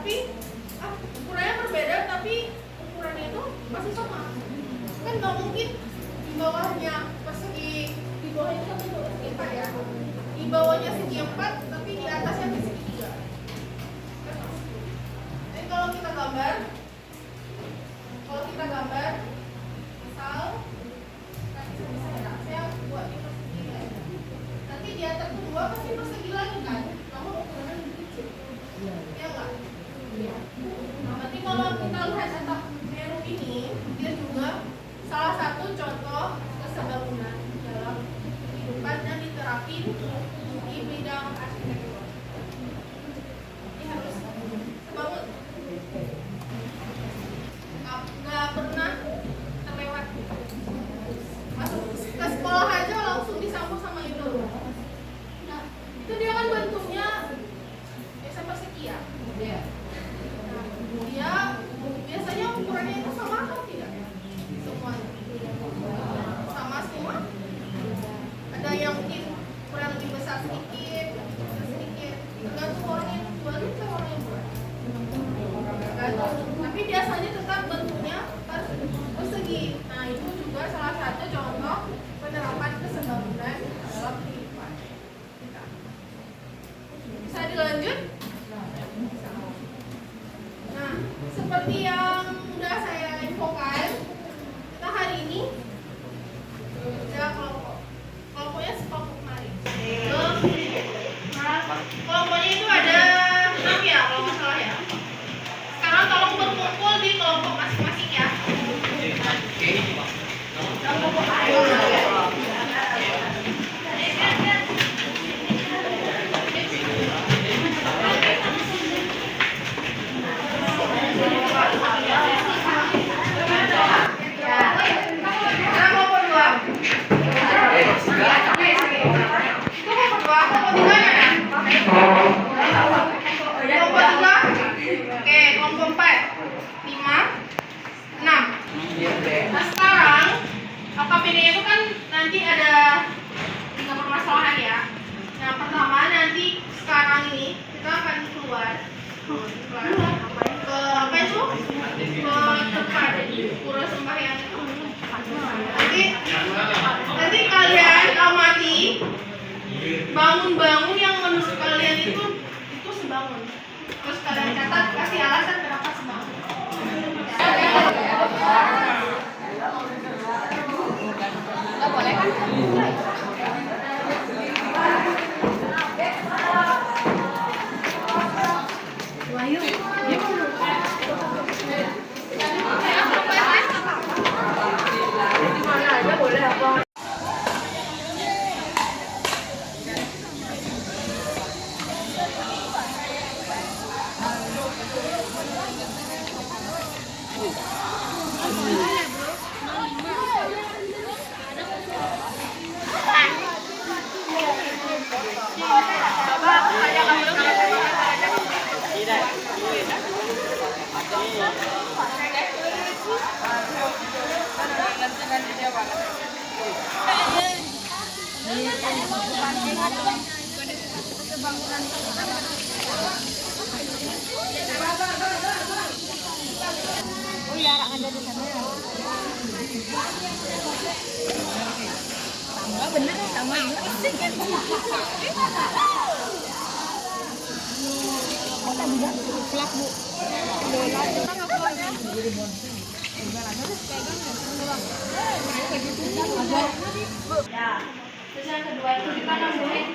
tapi ukurannya berbeda, tapi ukurannya itu masih sama. Kan nggak mungkin di bawahnya persegi, di bawahnya kan persegi 4 ya, di bawahnya segi 4 tapi di atasnya persegi 3. Jadi kalau kita gambar misal saya buat ini persegi aja, nanti di atas kedua pasti persegi lagi kan, namun ukurannya lebih kecil, ya nggak? Nah, nanti kalau kita lihat atap Meru ini, dia juga salah satu contoh kesebangunan dalam kehidupan dan diterapin di bidang arsitektur. Ini harus sebangun, nggak pernah terlewat. Masuk ke sekolah aja langsung disambung sama itu. Nah, itu dia kan bentuknya persegi ya. Dia biasanya ukurannya itu sama atau tidak? Semuanya sama semua. Ada yang mungkin kurang lebih besar sedikit, tergantung orang yang jual itu orang yang buat. Tapi biasanya tetap bentuknya persegi. Nah, itu juga salah satu contoh penerapan kesebangunan dalam kehidupan kita. Bisa dilanjut? Nah, seperti yang sudah saya infokan, kita hari ini ada kelompoknya sekelompok kemarin. Kelompoknya itu ada 6 ya kalau nggak salah ya. Sekarang tolong berkumpul di kelompok masing-masing ya. Nah, sekarang AKPD itu kan nanti ada 3 permasalahan ya. Yang pertama nanti sekarang ini kita akan keluar ke apa itu? Ke tempat pura sembahyang. Nanti kalian amati bangun-bangun yang menurut kalian itu sebangun. Terus kalian catat, kasih alasan kenapa sebangun. Nggak boleh kan? Wahyu, mana aja boleh apa? Oh iya, ada di sana ya. Sama bener sama enggak? Flak Bu. Ya, terus yang kedua itu kita nambahin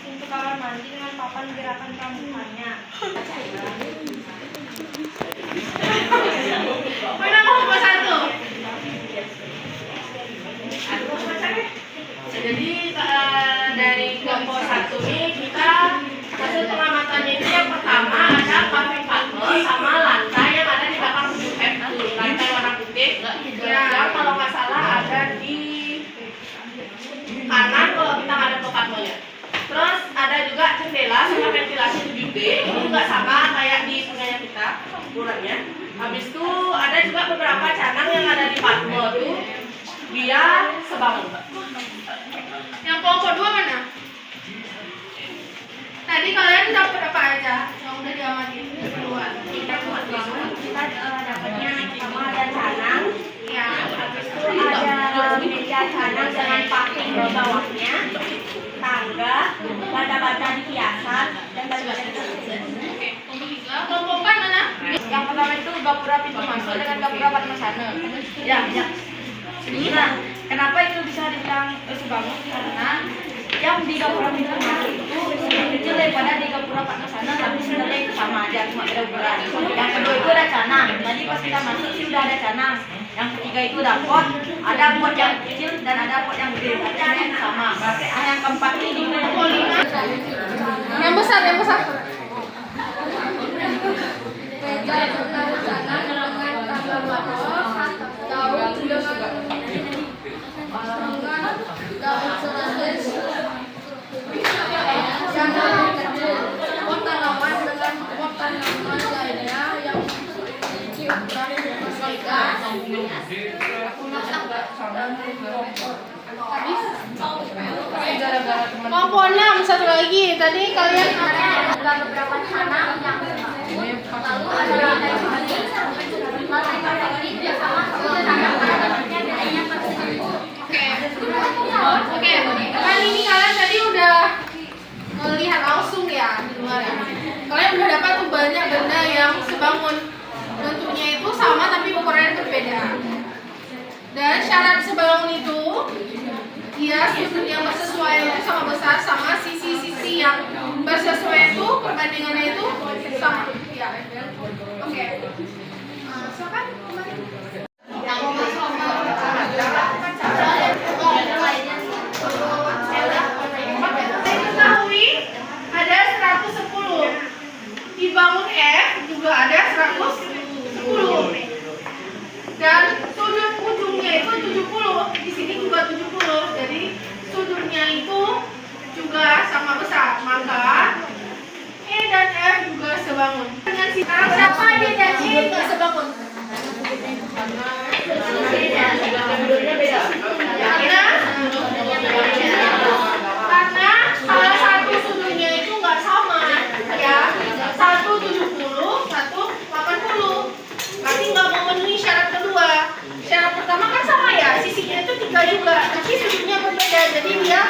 pintu kamar mandi dengan papan gerakan pramukannya. Mana kelompok 1? Jadi dari kelompok 1 ini kita hasil pengamatannya itu yang pertama ada paving pattern sama lantai yang ada di belakang gedung F itu, lantai warna putih yang kalau nggak salah ada di kanan kalau kita ngadep ke patternnya. Terus ada juga jendela sama ventilasi 7D, itu juga sama kayak di punyanya kita ukurannya. Habis itu ada juga beberapa canang yang ada di pattern itu dia sebangun. Yang kelompok 2 mana? Tadi kalian dapat apa aja yang udah diamati? Kedua. gapura pintu masuk dengan gapura Padma Sana. Ya. Nah, kenapa itu bisa dibilang sebangun? Karena yang di gapura pintu masuk itu lebih kecil daripada di gapura Padma Sana, tapi sebenarnya itu sama aja, cuma beda ukuran. Yang kedua itu ada canang. Tadi pas kita masuk sih udah ada canang. Yang ketiga itu ada pot yang kecil dan ada pot yang gede. Tapi yang sama. Yang keempat ini di Yang besar. Kelompok 6, satu lagi. Tadi kalian ada beberapa canang yang lalu ada Oke. Kan ini kalian tadi udah melihat langsung ya di luar ya. Kalian udah dapat tuh banyak benda yang sebangun. Bentuknya itu sama tapi ukurannya berbeda. Dan syarat sebangun itu dia sudut yang bersesuaian itu sama besar sama sisi-sisi yang bersesuaian itu perbandingannya itu sama. Ya. Oke. Silakan kembali. Diketahui ada 110. Dibangun F juga ada 110. Dan sudut ujungnya itu 70. Di sini juga 70. Jadi sudutnya itu juga sama besar. Maka E dan F juga sebangun. Dengan sekarang siapa D dan E nggak sebangun? Karena salah satu sudutnya itu nggak sama, ya. Satu 70, satu 80. Berarti nggak memenuhi syarat kedua. Syarat pertama kan sama ya, sisinya itu 3 juga, tapi sudutnya berbeda. Jadi dia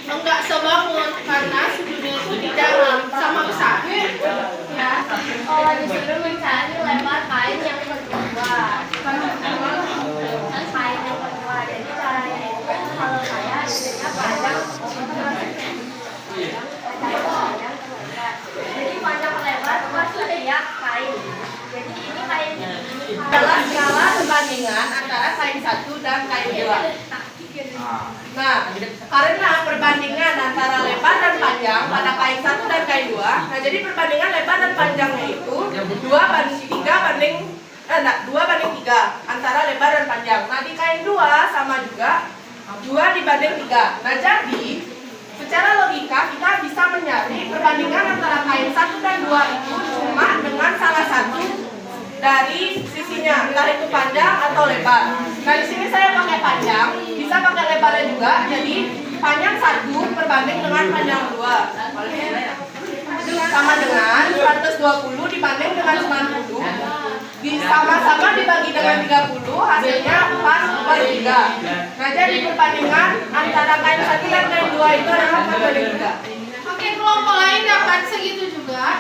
enggak sebangun karena sudutnya itu tidak sama besar. Ya. Oh, disuruh mencari lebar kain yang kedua. Kain yang kedua. Jadi caranya itu kalau saya jadinya panjang. Jadi panjang lebar masuk ya kain. Jadi ini kain adalah skala perbandingan antara kain 1 dan kain 2. Nah, karena perbandingan antara lebar dan panjang pada kain 1 dan kain 2, nah jadi perbandingan lebar dan panjangnya itu 2 banding 3 antara lebar dan panjang. Nah, di kain 2 sama juga 2 dibanding 3. Nah, jadi secara logika kita bisa mencari perbandingan antara kain 1 dan 2 itu cuma dengan salah satu dari sisinya, entah itu panjang atau lebar. Nah, di sini saya pakai panjang, bisa pakai lebarnya juga. Jadi panjang 1 berbanding dengan panjang 2 sama dengan 120 dibanding dengan 90. Sama-sama dibagi dengan 30, hasilnya 4/3. Nah, jadi perbandingan antara kain 1 dan kain 2 itu adalah 4/3. Oke, kelompok lain dapat segitu juga.